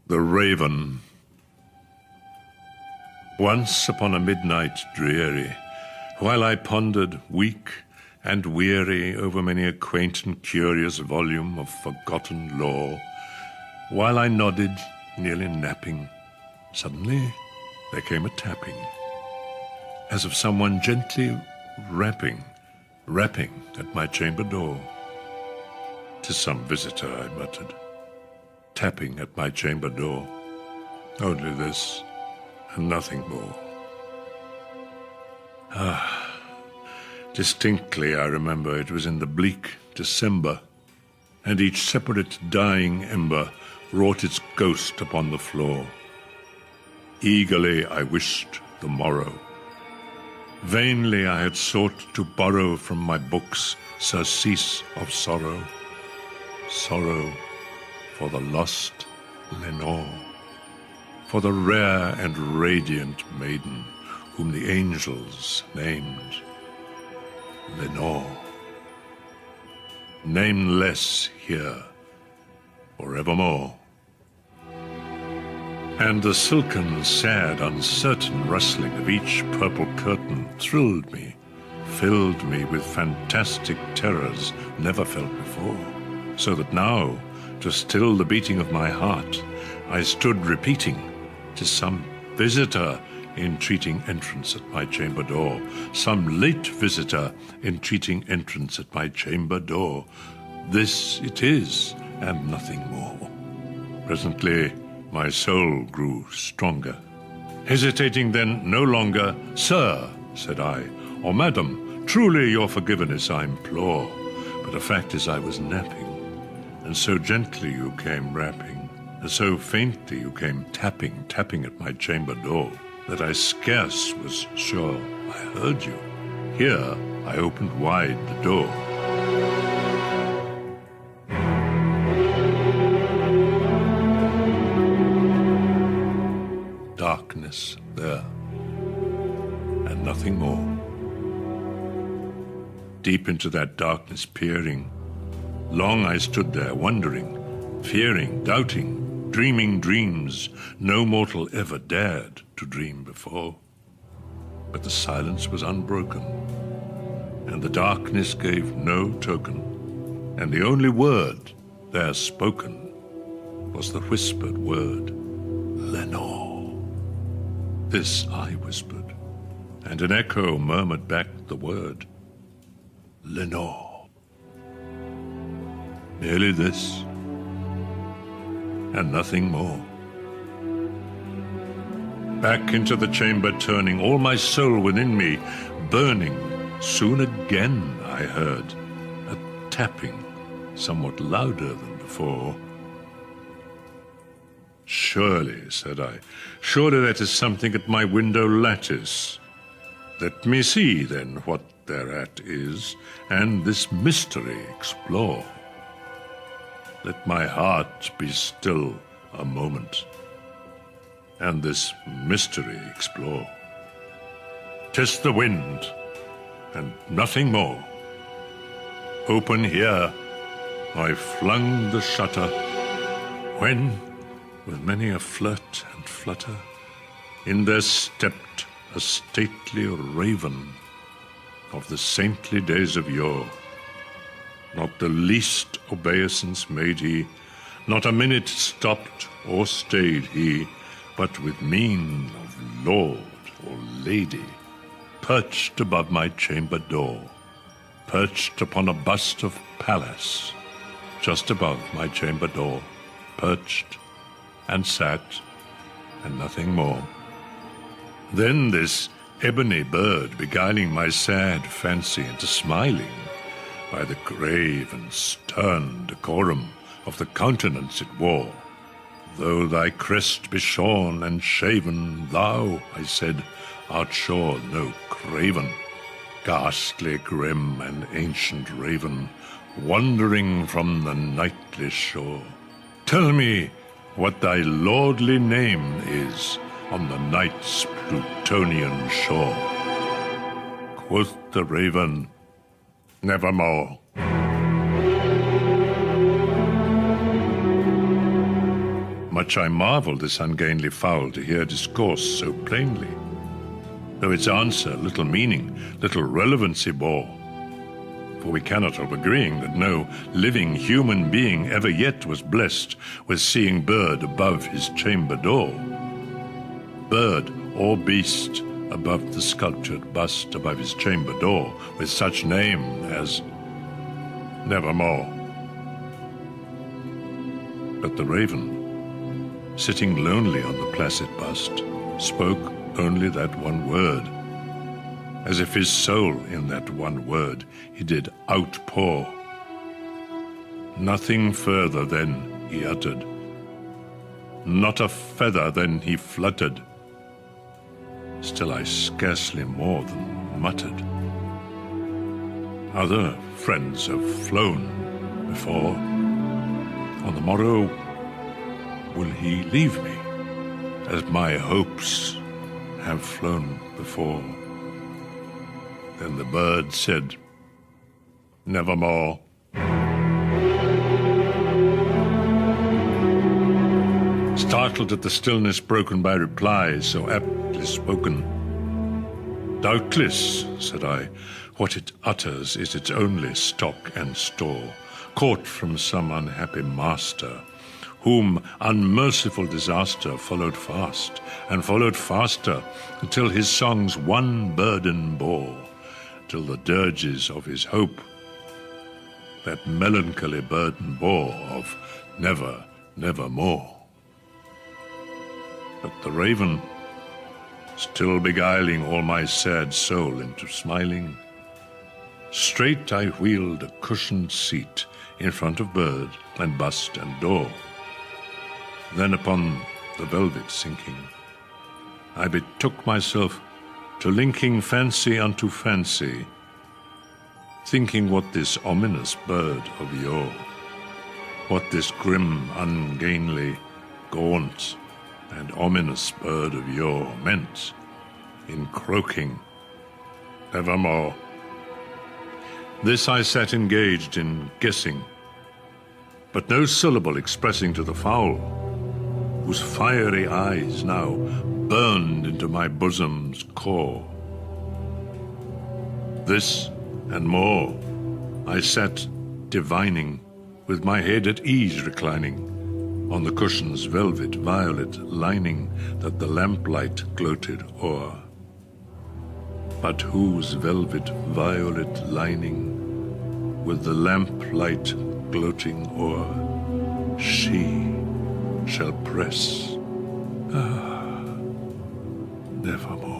The Raven. Once upon a midnight dreary, while I pondered, weak and weary, over many a quaint and curious volume of forgotten lore, while I nodded, nearly napping, suddenly there came a tapping, as of someone gently rapping at my chamber door. "'Tis some visitor," I muttered, tapping at my chamber door. Only this, and nothing more. Distinctly I remember it was in the bleak December, and each separate dying ember wrought its ghost upon the floor. Eagerly I wished the morrow. Vainly I had sought to borrow from my books surcease of sorrow, sorrow for the lost Lenore, for the rare and radiant maiden whom the angels named Lenore. Nameless here forevermore. And the silken, sad, uncertain rustling of each purple curtain thrilled me, filled me with fantastic terrors never felt before, so that now, to still the beating of my heart, I stood repeating, "'Tis some visitor entreating entrance at my chamber door, some late visitor entreating entrance at my chamber door. This it is, and nothing more." Presently my soul grew stronger. Hesitating then no longer, "Sir," said I, "or Madam, truly your forgiveness I implore, but the fact is I was napping, and so gently you came rapping, and so faintly you came tapping at my chamber door, that I scarce was sure I heard you. Here I opened wide the door." Darkness there, and nothing more. Deep into that darkness peering, long I stood there wondering, fearing, doubting, dreaming dreams no mortal ever dared to dream before. But the silence was unbroken, and the darkness gave no token, and the only word there spoken was the whispered word, "Lenore." This I whispered, and an echo murmured back the word, "Lenore." Merely this, and nothing more. Back into the chamber turning, all my soul within me burning, soon again I heard a tapping somewhat louder than before. "Surely," said I, "surely that is something at my window lattice. Let me see, then, what thereat is, and this mystery explore. Let my heart be still a moment, and this mystery explore. 'Tis the wind, and nothing more. Open here, I flung the shutter, when, with many a flirt and flutter, in there stepped a stately raven of the saintly days of yore. Not the least obeisance made he, not a minute stopped or stayed he, but with mien of lord or lady, perched above my chamber door, perched upon a bust of Pallas, just above my chamber door, perched and sat, and nothing more. Then this ebony bird beguiling my sad fancy into smiling, by the grave and stern decorum of the countenance it wore. "Though thy crest be shorn and shaven, thou," I said, "art sure no craven, ghastly, grim, and ancient raven, wandering from the nightly shore. Tell me what thy lordly name is on the night's Plutonian shore." Quoth the raven, "Nevermore." Much I marvel this ungainly fowl to hear discourse so plainly, though its answer little meaning, little relevancy bore. For we cannot help agreeing that no living human being ever yet was blessed with seeing bird above his chamber door. Bird or beast above the sculptured bust above his chamber door, with such name as Nevermore. But the raven, sitting lonely on the placid bust, spoke only that one word, as if his soul in that one word he did outpour. Nothing further then he uttered, not a feather then he fluttered. Still I scarcely more than muttered. Other friends have flown before. On the morrow will he leave me, as my hopes have flown before? Then the bird said, Nevermore. Startled at the stillness broken by replies so aptly spoken, Doubtless, said I, what it utters is its only stock and store, caught from some unhappy master, whom unmerciful disaster followed fast, and followed faster, until his songs one burden bore, till the dirges of his hope that melancholy burden bore of never, nevermore. But the raven, still beguiling all my sad soul into smiling, straight I wheeled a cushioned seat in front of bird and bust and door. Then upon the velvet sinking, I betook myself to linking fancy unto fancy, thinking what this ominous bird of yore, what this grim, ungainly, gaunt, and ominous bird of yore meant in croaking, Nevermore. This I sat engaged in guessing, but no syllable expressing to the fowl, whose fiery eyes now burned into my bosom's core. This and more I sat divining, with my head at ease reclining on the cushion's velvet violet lining that the lamplight gloated o'er. But whose velvet violet lining, with the lamplight gloating o'er, she shall press, nevermore.